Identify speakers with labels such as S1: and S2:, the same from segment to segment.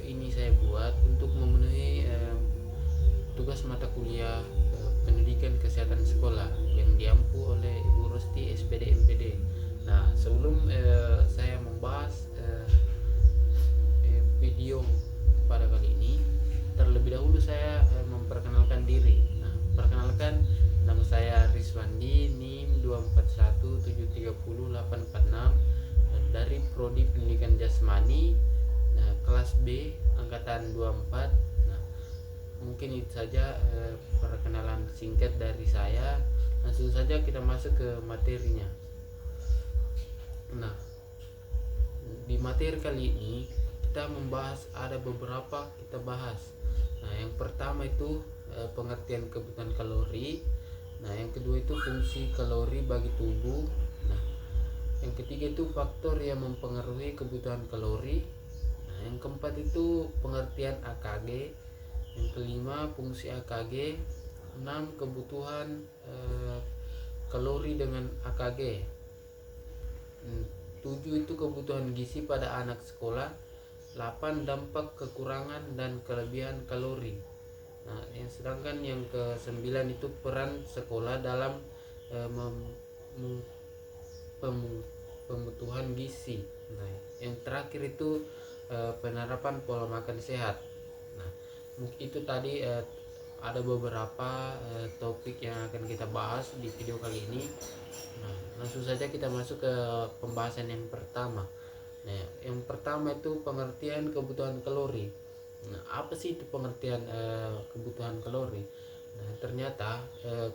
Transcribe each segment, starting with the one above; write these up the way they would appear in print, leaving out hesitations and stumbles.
S1: ini saya buat untuk memenuhi tugas mata kuliah pendidikan kesehatan sekolah yang diampu oleh Ibu Rosti SPD MPD. Nah, sebelum saya membahas video pada kali ini, terlebih dahulu saya memperkenalkan diri. Nah, perkenalkan, nama saya Rizwandi, NIM 2417308446 dari Prodi Pendidikan Jasmani, kelas B angkatan 24. Nah, mungkin itu saja perkenalan singkat dari saya. Langsung saja kita masuk ke materinya. Nah, di materi kali ini kita membahas, ada beberapa kita bahas. Nah, yang pertama itu pengertian kebutuhan kalori. Nah, yang kedua itu fungsi kalori bagi tubuh. Nah, yang ketiga itu faktor yang mempengaruhi kebutuhan kalori. Nah, yang keempat itu pengertian AKG. Yang kelima fungsi AKG. 6 kebutuhan kalori dengan AKG. 7 itu kebutuhan gizi pada anak sekolah. 8 dampak kekurangan dan kelebihan kalori. Nah, sedangkan yang ke-9 itu peran sekolah dalam pemetuhan gizi. Nah, yang terakhir itu penerapan pola makan sehat. Nah, itu tadi ada beberapa topik yang akan kita bahas di video kali ini. Nah, langsung saja kita masuk ke pembahasan yang pertama. Nah, yang pertama itu pengertian kebutuhan kalori. Nah, apa sih itu pengertian kebutuhan kalori? Nah, ternyata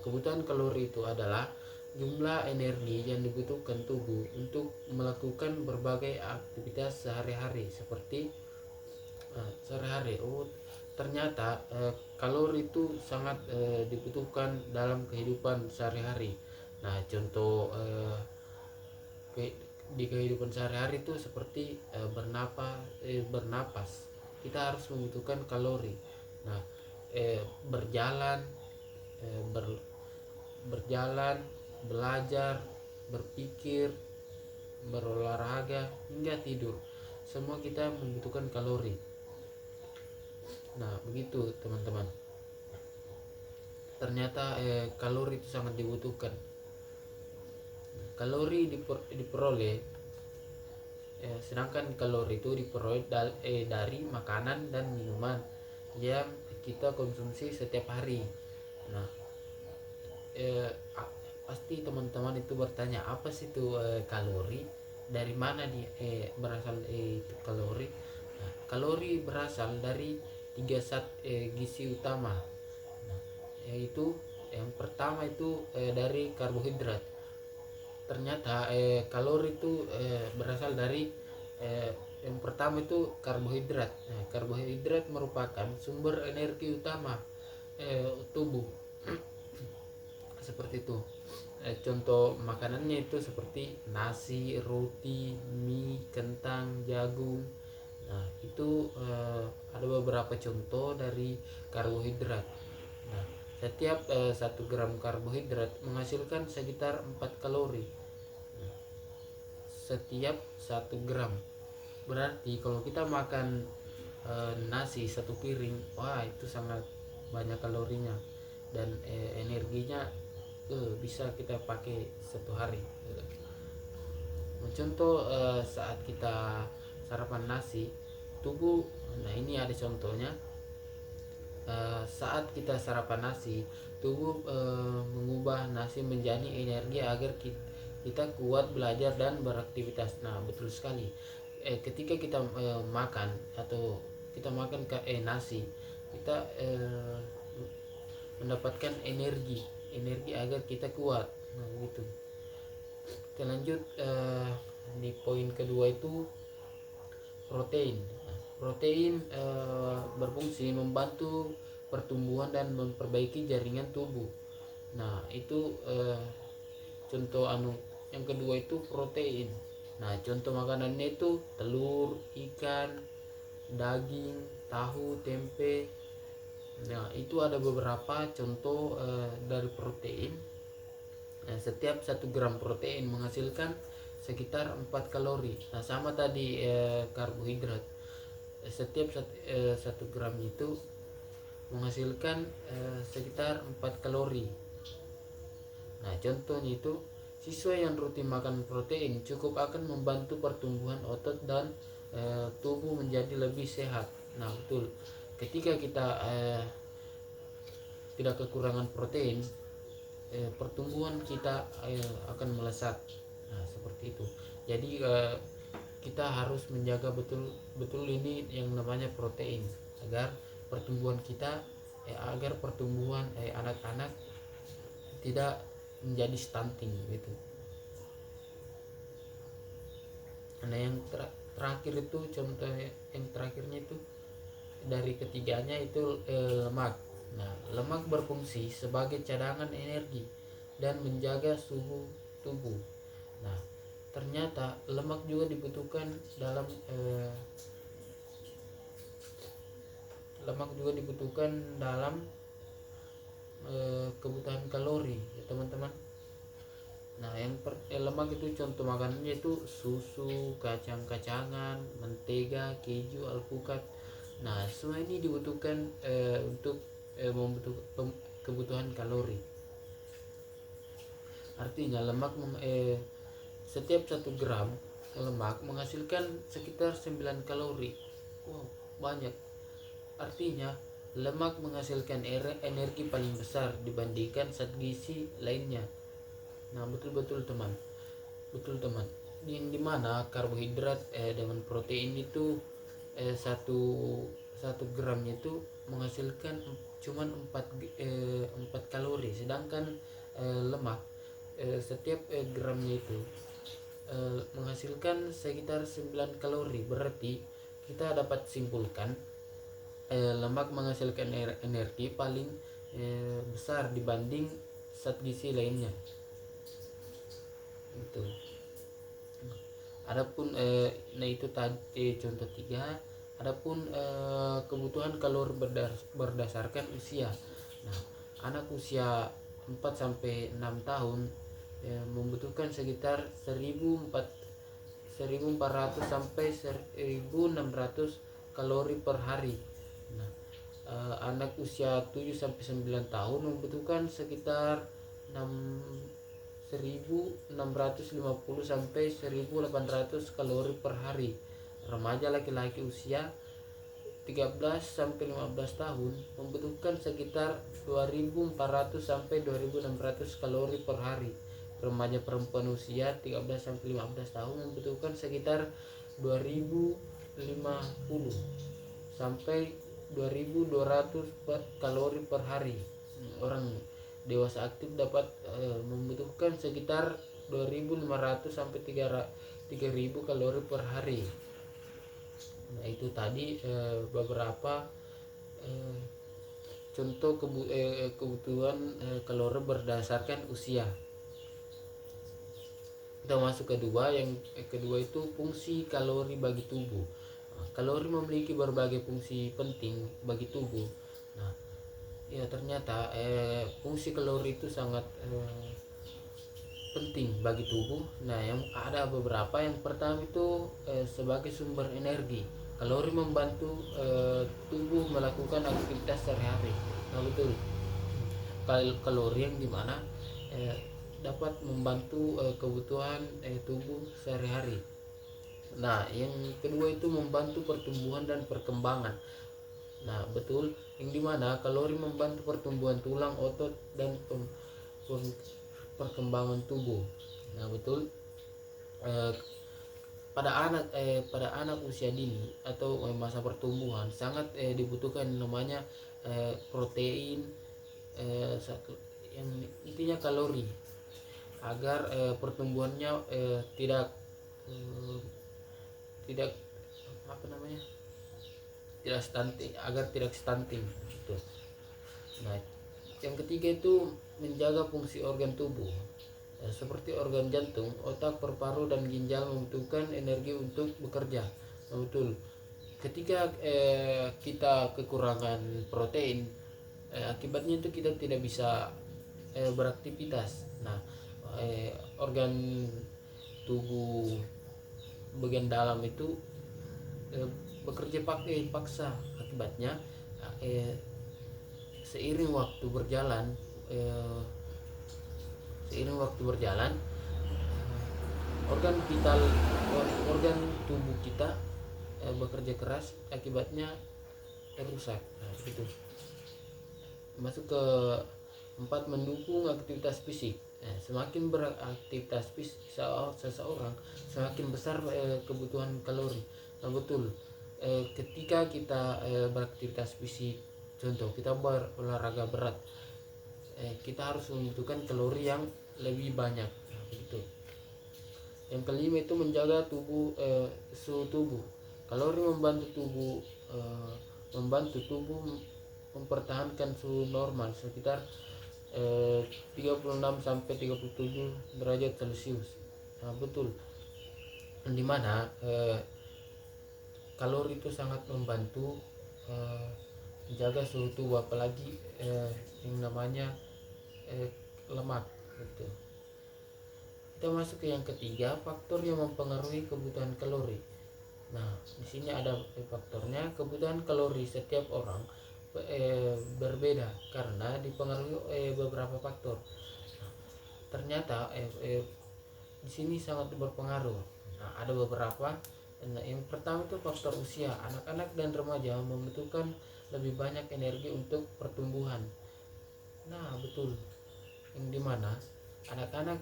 S1: kebutuhan kalori itu adalah jumlah energi yang dibutuhkan tubuh untuk melakukan berbagai aktivitas sehari-hari seperti sehari-hari. Oh, ternyata kalori itu sangat dibutuhkan dalam kehidupan sehari-hari. Nah, contoh di kehidupan sehari-hari itu seperti bernapas, kita harus membutuhkan kalori. Nah, berjalan, berjalan, belajar, berpikir, berolahraga hingga tidur, semua kita membutuhkan kalori. Nah, begitu teman-teman. Ternyata kalori itu sangat dibutuhkan. Kalori diperoleh, sedangkan kalori itu diperoleh dari makanan dan minuman yang kita konsumsi setiap hari. Nah, pasti teman-teman itu bertanya, apa sih itu kalori? Dari mana berasal itu kalori? Nah, kalori berasal dari 3 zat gizi utama. Nah, yaitu yang pertama itu dari karbohidrat. Ternyata kalori itu berasal dari yang pertama itu karbohidrat. Nah, karbohidrat merupakan sumber energi utama tubuh. Seperti itu. Contoh makanannya itu seperti nasi, roti, mie, kentang, jagung. Nah, itu ada beberapa contoh dari karbohidrat. Nah, setiap 1 gram karbohidrat menghasilkan sekitar 4 kalori. Nah, setiap 1 gram. Berarti kalau kita makan nasi 1 piring, wah itu sangat banyak kalorinya dan energinya bisa kita pakai 1 hari. Contoh saat kita sarapan nasi, tubuh, nah ini ada contohnya. Saat kita sarapan nasi, tubuh mengubah nasi menjadi energi agar kita kuat belajar dan beraktivitas. Nah, betul sekali. Ketika kita makan atau kita makan nasi, kita mendapatkan energi agar kita kuat. Nah, gitu. Kita lanjut di poin kedua itu protein. Protein berfungsi membantu pertumbuhan dan memperbaiki jaringan tubuh. Nah, itu contoh yang kedua itu protein. Nah, contoh makanannya itu telur, ikan, daging, tahu, tempe. Nah, itu ada beberapa contoh dari protein. Nah, setiap 1 gram protein menghasilkan sekitar 4 kalori. Nah, sama tadi karbohidrat. setiap 1 gram itu menghasilkan sekitar 4 kalori. Nah, contohnya itu siswa yang rutin makan protein cukup akan membantu pertumbuhan otot dan tubuh menjadi lebih sehat. Nah, betul. Ketika kita tidak kekurangan protein, pertumbuhan kita akan melesat. Nah, seperti itu. Jadi kita harus menjaga betul ini yang namanya protein agar pertumbuhan kita agar pertumbuhan anak-anak tidak menjadi stunting gitu. Nah, yang terakhir itu contoh yang terakhirnya itu dari ketiganya itu lemak. Nah, lemak berfungsi sebagai cadangan energi dan menjaga suhu tubuh. Nah, ternyata lemak juga dibutuhkan dalam kebutuhan kalori ya teman-teman. Nah, lemak itu contoh makanannya itu susu, kacang-kacangan, mentega, keju, alpukat. Nah, semua ini dibutuhkan untuk kebutuhan kalori. Artinya setiap 1 gram lemak menghasilkan sekitar 9 kalori. Wow, banyak. Artinya lemak menghasilkan energi paling besar dibandingkan zat gizi lainnya. Nah, betul teman. Yang dimana karbohidrat dengan protein itu satu gramnya itu menghasilkan cuman 4 kalori, sedangkan lemak setiap gramnya itu menghasilkan sekitar 9 kalori. Berarti kita dapat simpulkan lemak menghasilkan energi paling besar dibanding zat gizi lainnya. Itu. Adapun nah itu tadi contoh 3. Adapun kebutuhan kalori berdasarkan usia. Nah, anak usia 4 sampai 6 tahun membutuhkan sekitar 1400 sampai 1600 kalori per hari. Nah, anak usia 7 sampai 9 tahun membutuhkan sekitar 1650 sampai 1800 kalori per hari. Remaja laki-laki usia 13 sampai 15 tahun membutuhkan sekitar 2400 sampai 2600 kalori per hari. Remaja perempuan usia 13 sampai 15 tahun membutuhkan sekitar 2050 sampai 2200 kalori per hari. Orang dewasa aktif dapat membutuhkan sekitar 2500 sampai 3000 kalori per hari. Nah, itu tadi beberapa contoh kebutuhan kalori berdasarkan usia. Kita masuk kedua. Yang kedua itu fungsi kalori bagi tubuh. Nah, kalori memiliki berbagai fungsi penting bagi tubuh. Nah, ya ternyata fungsi kalori itu sangat penting bagi tubuh. Nah, yang ada beberapa. Yang pertama itu sebagai sumber energi. Kalori membantu tubuh melakukan aktivitas sehari-hari. Nah, betul. Kalori yang dimana dapat membantu kebutuhan tubuh sehari-hari. Nah, yang kedua itu membantu pertumbuhan dan perkembangan. Nah, betul, yang dimana kalori membantu pertumbuhan tulang, otot, dan perkembangan tubuh. Nah, betul. Pada anak usia dini atau masa pertumbuhan sangat dibutuhkan namanya protein, satu yang intinya kalori, agar pertumbuhannya tidak apa namanya tidak stunting, agar tidak stunting gitu. Nah, yang ketiga itu menjaga fungsi organ tubuh seperti organ jantung, otak, paru-paru, dan ginjal membutuhkan energi untuk bekerja. Nah, betul. Ketika kita kekurangan protein, akibatnya itu kita tidak bisa beraktivitas. Nah, organ tubuh bagian dalam itu bekerja pakai paksa. Akibatnya seiring waktu berjalan eh, organ vital, organ tubuh kita bekerja keras, akibatnya rusak. Nah, itu masuk ke 4, mendukung aktivitas fisik. Semakin beraktivitas fisik seseorang, semakin besar kebutuhan kalori. Nah, betul, ketika kita beraktivitas fisik, contoh kita berolahraga berat, kita harus membutuhkan kalori yang lebih banyak. Nah, begitu. Yang kelima itu menjaga suhu tubuh. Kalori membantu tubuh mempertahankan suhu normal sekitar 36 sampai 37 derajat Celcius. Nah, betul. Dimana kalori itu sangat membantu menjaga suhu tubuh, apalagi yang namanya lemak gitu. Kita masuk ke yang ketiga, faktor yang mempengaruhi kebutuhan kalori. Nah, di sini ada faktornya. Kebutuhan kalori setiap orang berbeda karena dipengaruhi beberapa faktor. Nah, ternyata di sini sangat berpengaruh. Nah, ada beberapa. Nah, yang pertama itu faktor usia. Anak-anak dan remaja membutuhkan lebih banyak energi untuk pertumbuhan. Nah, betul. Yang dimana anak-anak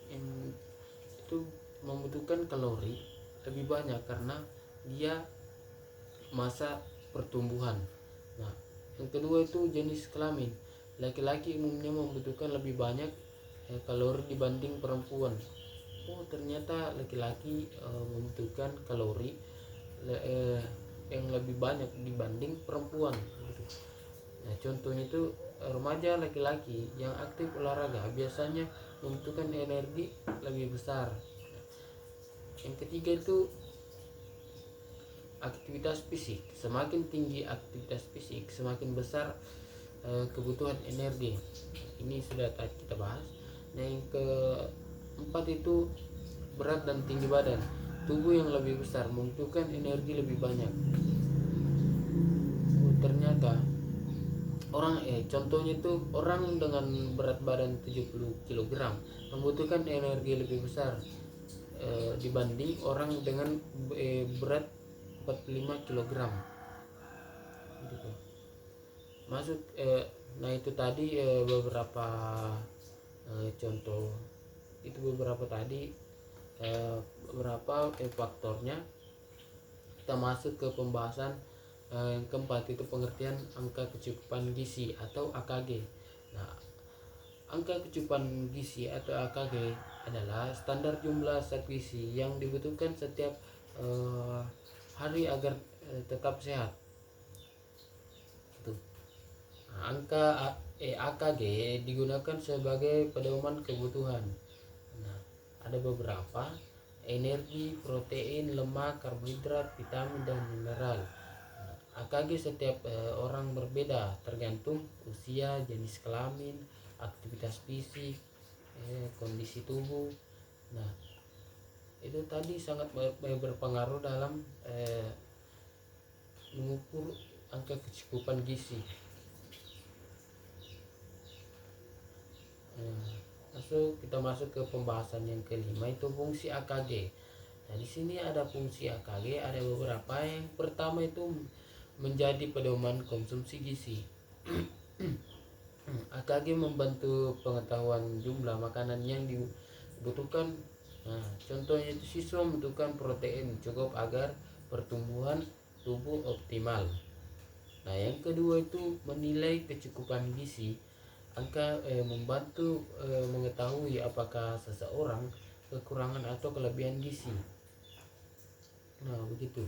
S1: itu membutuhkan kalori lebih banyak karena dia masa pertumbuhan. Nah, yang kedua itu jenis kelamin. Laki-laki umumnya membutuhkan lebih banyak kalori dibanding perempuan. Oh, ternyata laki-laki membutuhkan kalori yang lebih banyak dibanding perempuan. Nah, contohnya itu remaja laki-laki yang aktif olahraga biasanya membutuhkan energi lebih besar. Yang ketiga itu aktivitas fisik. Semakin tinggi aktivitas fisik, semakin besar kebutuhan energi. Ini sudah tadi kita bahas. Nah, yang keempat itu berat dan tinggi badan. Tubuh yang lebih besar membutuhkan energi lebih banyak. Ternyata contohnya itu orang dengan berat badan 70 kg membutuhkan energi lebih besar dibanding orang dengan berat 45 kg gitu. Masuk nah itu tadi beberapa contoh, itu beberapa tadi beberapa faktornya. Kita masuk ke pembahasan yang keempat, itu pengertian angka kecukupan gizi atau AKG. Nah, angka kecukupan gizi atau AKG adalah standar jumlah zat gizi yang dibutuhkan setiap hari agar tetap sehat. Itu. Nah, angka AKG digunakan sebagai pedoman kebutuhan. Nah, ada beberapa: energi, protein, lemak, karbohidrat, vitamin, dan mineral. AKG setiap orang berbeda tergantung usia, jenis kelamin, aktivitas fisik, kondisi tubuh. Nah, itu tadi sangat berpengaruh dalam mengukur angka kecukupan gizi. Kita masuk ke pembahasan yang kelima, itu fungsi AKG. Nah, di sini ada fungsi AKG, ada beberapa. Yang pertama itu menjadi pedoman konsumsi gizi. AKG membantu pengetahuan jumlah makanan yang dibutuhkan. Nah, contohnya itu siswa membutuhkan protein cukup agar pertumbuhan tubuh optimal. Nah, yang kedua itu menilai kecukupan gizi. Angka membantu mengetahui apakah seseorang kekurangan atau kelebihan gizi. Nah, begitu.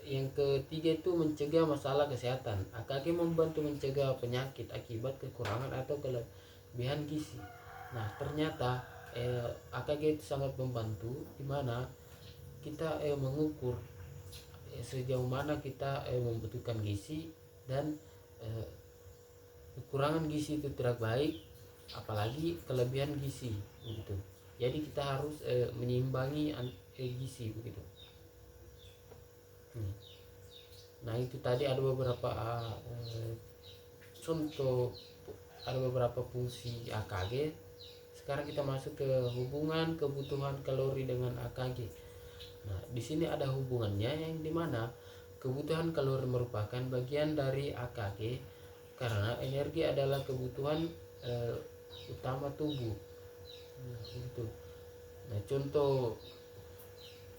S1: Yang ketiga itu mencegah masalah kesehatan. AKG membantu mencegah penyakit akibat kekurangan atau kelebihan gizi. Nah, ternyata AKG itu sangat membantu, di mana kita mengukur sejauh mana kita membutuhkan gizi, dan kekurangan gizi itu tidak baik, apalagi kelebihan gizi begitu. Jadi kita harus menyeimbangi gizi begitu. Nah itu tadi ada beberapa contoh, ada beberapa fungsi AKG. Sekarang kita masuk ke hubungan kebutuhan kalori dengan AKG. Nah di sini ada hubungannya yang dimana kebutuhan kalori merupakan bagian dari AKG karena energi adalah kebutuhan utama tubuh. Nah, gitu. Nah, contoh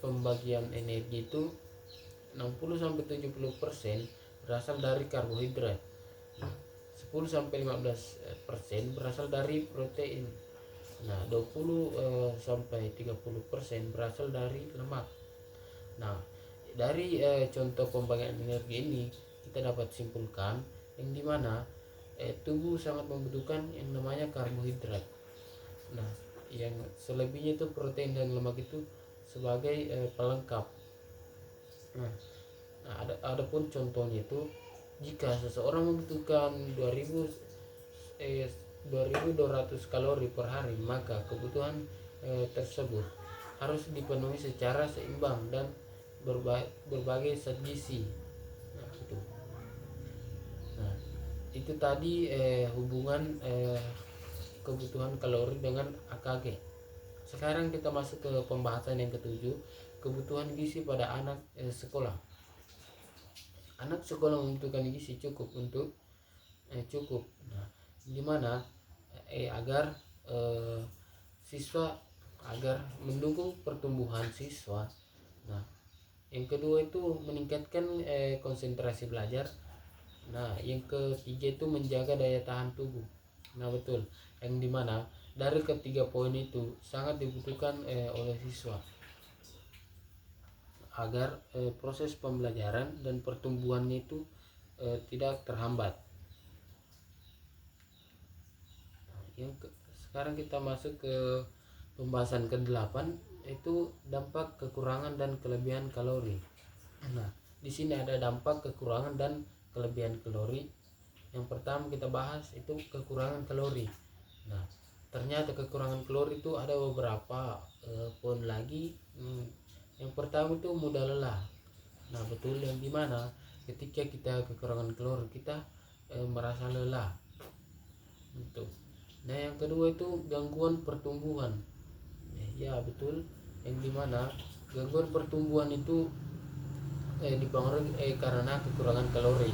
S1: pembagian energi itu 60-70% berasal dari karbohidrat. Nah, 10-15% berasal dari protein. Nah, 20-30% berasal dari lemak. Nah, dari contoh pembagian energi ini kita dapat simpulkan yang dimana tubuh sangat membutuhkan yang namanya karbohidrat. Nah, yang selebihnya itu protein dan lemak itu sebagai pelengkap. Nah, ada pun contohnya itu jika seseorang membutuhkan 2200 kalori per hari, maka kebutuhan tersebut harus dipenuhi secara seimbang dan berbagai zat gizi. Nah, itu. Nah, itu tadi hubungan kebutuhan kalori dengan AKG. Sekarang kita masuk ke pembahasan yang ketujuh, kebutuhan gizi pada anak sekolah. Anak sekolah membutuhkan gizi cukup untuk cukup. Nah, gimana agar siswa agar mendukung pertumbuhan siswa. Nah, yang kedua itu meningkatkan konsentrasi belajar. Nah, yang ketiga itu menjaga daya tahan tubuh. Nah, betul. Yang dimana dari ketiga poin itu sangat dibutuhkan oleh siswa agar proses pembelajaran dan pertumbuhannya itu tidak terhambat. Sekarang kita masuk ke pembahasan ke-8, itu dampak kekurangan dan kelebihan kalori. Nah, di sini ada dampak kekurangan dan kelebihan kalori. Yang pertama kita bahas itu kekurangan kalori. Nah, ternyata kekurangan kalori itu ada beberapa poin lagi. Yang pertama itu mudah lelah. Nah, betul, yang dimana ketika kita kekurangan kalori kita merasa lelah. Itu. Nah, yang kedua itu gangguan pertumbuhan. Ya, betul, yang dimana gangguan pertumbuhan itu dipengaruhi karena kekurangan kalori.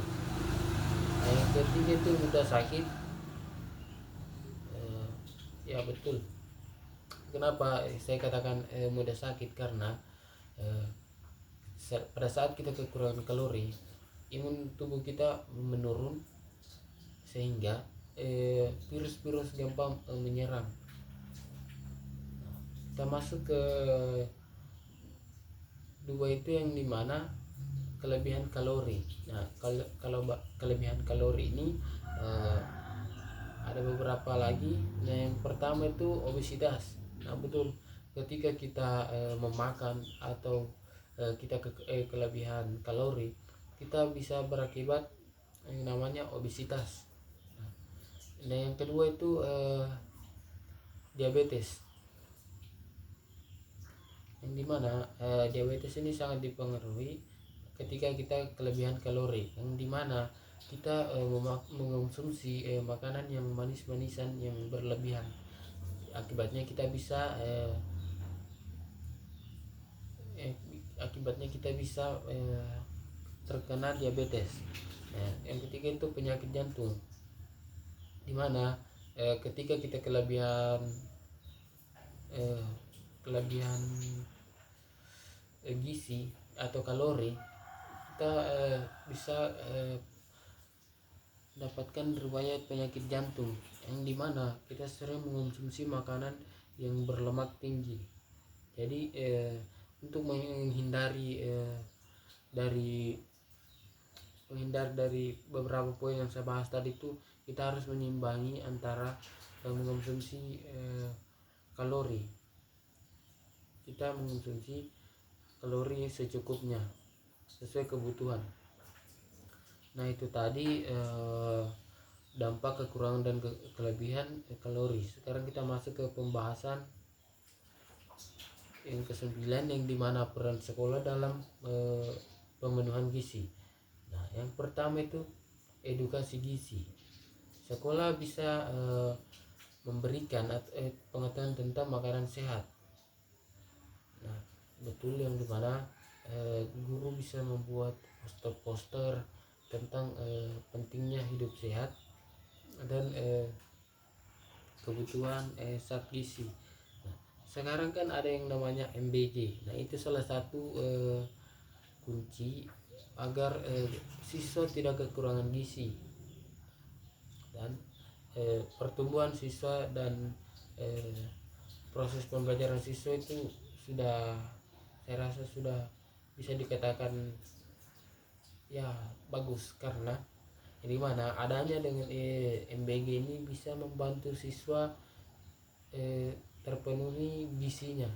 S1: Nah, yang ketiga itu mudah sakit. Ya, betul. Kenapa saya katakan mudah sakit? Karena pada saat kita kekurangan kalori, imun tubuh kita menurun sehingga virus-virus gampang menyerang. Kita masuk ke dua itu yang dimana kelebihan kalori. Nah, kalau kelebihan kalori ini ada beberapa lagi. Nah, yang pertama itu obesitas. Nah, betul, ketika kita memakan atau kita kelebihan kalori, kita bisa berakibat yang namanya obesitas. Nah, yang kedua itu diabetes, yang dimana diabetes ini sangat dipengaruhi ketika kita kelebihan kalori, yang dimana kita mengonsumsi makanan yang manis-manisan yang berlebihan. Akibatnya kita bisa terkena diabetes. Nah, yang ketiga itu penyakit jantung, dimana ketika kita kelebihan gizi atau kalori, kita bisa dapatkan riwayat penyakit jantung, yang dimana kita sering mengonsumsi makanan yang berlemak tinggi. Jadi untuk menghindari dari beberapa poin yang saya bahas tadi itu, kita harus menyimbangi antara mengonsumsi kalori. Kita mengonsumsi kalori secukupnya sesuai kebutuhan. Nah, itu tadi dampak kekurangan dan kelebihan kalori. Sekarang kita masuk ke pembahasan yang ke-9, yang dimana peran sekolah dalam pemenuhan gizi. Nah, yang pertama itu edukasi gizi. Sekolah bisa memberikan pengetahuan tentang makanan sehat. Nah, betul, yang dimana guru bisa membuat poster-poster tentang pentingnya hidup sehat dan kebutuhan zat gizi. Nah, sekarang kan ada yang namanya MBG. Nah, itu salah satu kunci agar siswa tidak kekurangan gizi, dan pertumbuhan siswa dan proses pembelajaran siswa itu sudah, saya rasa sudah bisa dikatakan ya bagus, karena di mana adanya dengan MBG ini bisa membantu siswa terpenuhi gizinya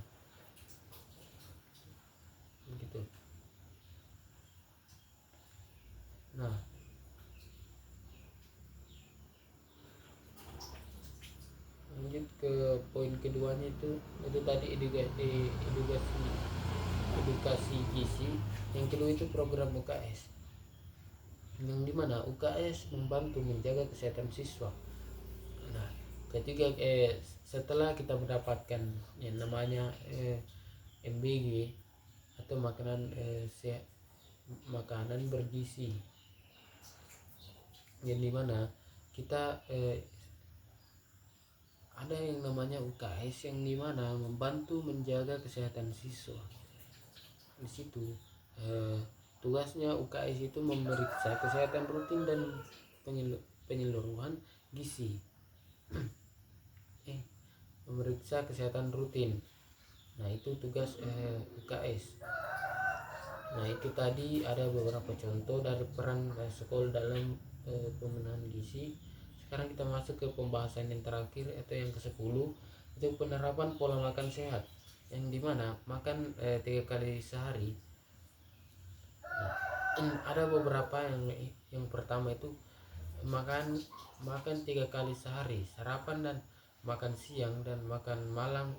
S1: begitu. Nah, lanjut ke poin keduanya, itu tadi edukasi gizi. Yang kedua itu program UKS, yang dimana UKS membantu menjaga kesehatan siswa. Nah, ketika setelah kita mendapatkan yang namanya MBG atau makanan sehat, makanan bergizi, yang dimana kita ada yang namanya UKS yang dimana membantu menjaga kesehatan siswa. Di situ tugasnya UKS itu memeriksa kesehatan rutin dan penyeluruhan gizi. Memeriksa kesehatan rutin. Nah, itu tugas UKS. Nah, itu tadi ada beberapa contoh dari peran sekolah dalam pemenuhan gizi. Sekarang kita masuk ke pembahasan yang terakhir atau yang ke-10, itu penerapan pola makan sehat, yang dimana makan 3 kali sehari. Nah, ada beberapa yang pertama itu makan 3 kali sehari, sarapan dan makan siang dan makan malam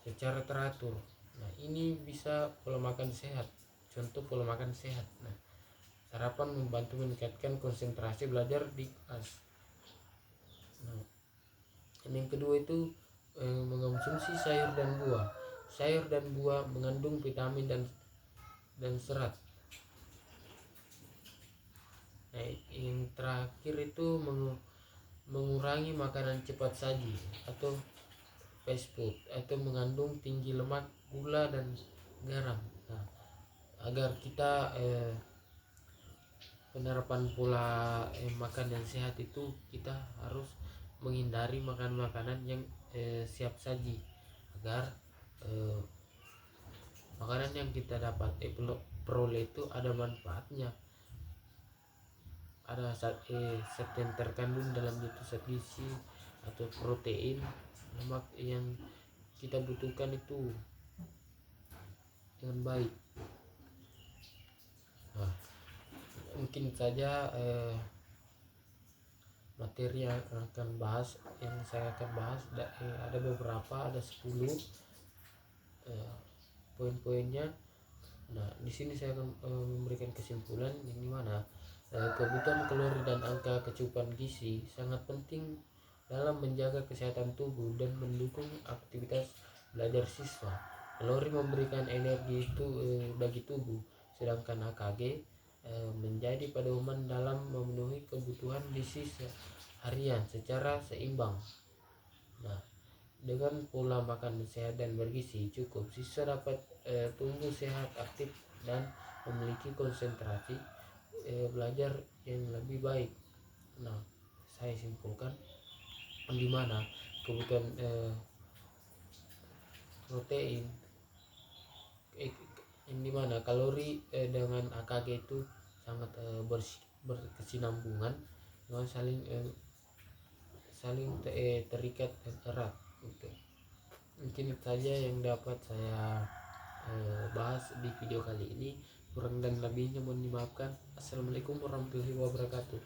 S1: secara teratur. Nah, ini bisa pola makan sehat. Contoh pola makan sehat. Nah, sarapan membantu meningkatkan konsentrasi belajar di kelas. Nah, yang kedua itu mengonsumsi sayur dan buah. Sayur dan buah mengandung vitamin dan serat. Nah, yang terakhir itu mengurangi makanan cepat saji atau fast food, atau mengandung tinggi lemak, gula dan garam. Nah, agar kita penerapan pola makan yang sehat itu, kita harus menghindari makan makanan yang siap saji, agar makanan yang kita dapat peroleh itu ada manfaatnya, ada zat yang terkandung dalam itu zat gizi atau protein, lemak yang kita butuhkan itu dengan baik. Nah, mungkin saja materi yang saya akan bahas ada beberapa, ada 10 poin-poinnya. Nah, di sini saya akan memberikan kesimpulan yang dimana kebutuhan kalori dan angka kecukupan gizi sangat penting dalam menjaga kesehatan tubuh dan mendukung aktivitas belajar siswa. Kalori memberikan energi itu bagi tubuh, sedangkan AKG menjadi pedoman dalam memenuhi kebutuhan gizi harian secara seimbang. Nah, dengan pola makan sehat dan bergizi cukup, siswa dapat tumbuh sehat, aktif, dan memiliki konsentrasi belajar yang lebih baik. Nah, saya simpulkan di mana kebutuhan protein yang dimana kalori dengan AKG itu sangat berkesinambungan, dengan saling terikat erat gitu. Mungkin itu saja yang dapat saya bahas di video kali ini. Kurang dan lebihnya mohon dimaafkan. Assalamualaikum warahmatullahi wabarakatuh.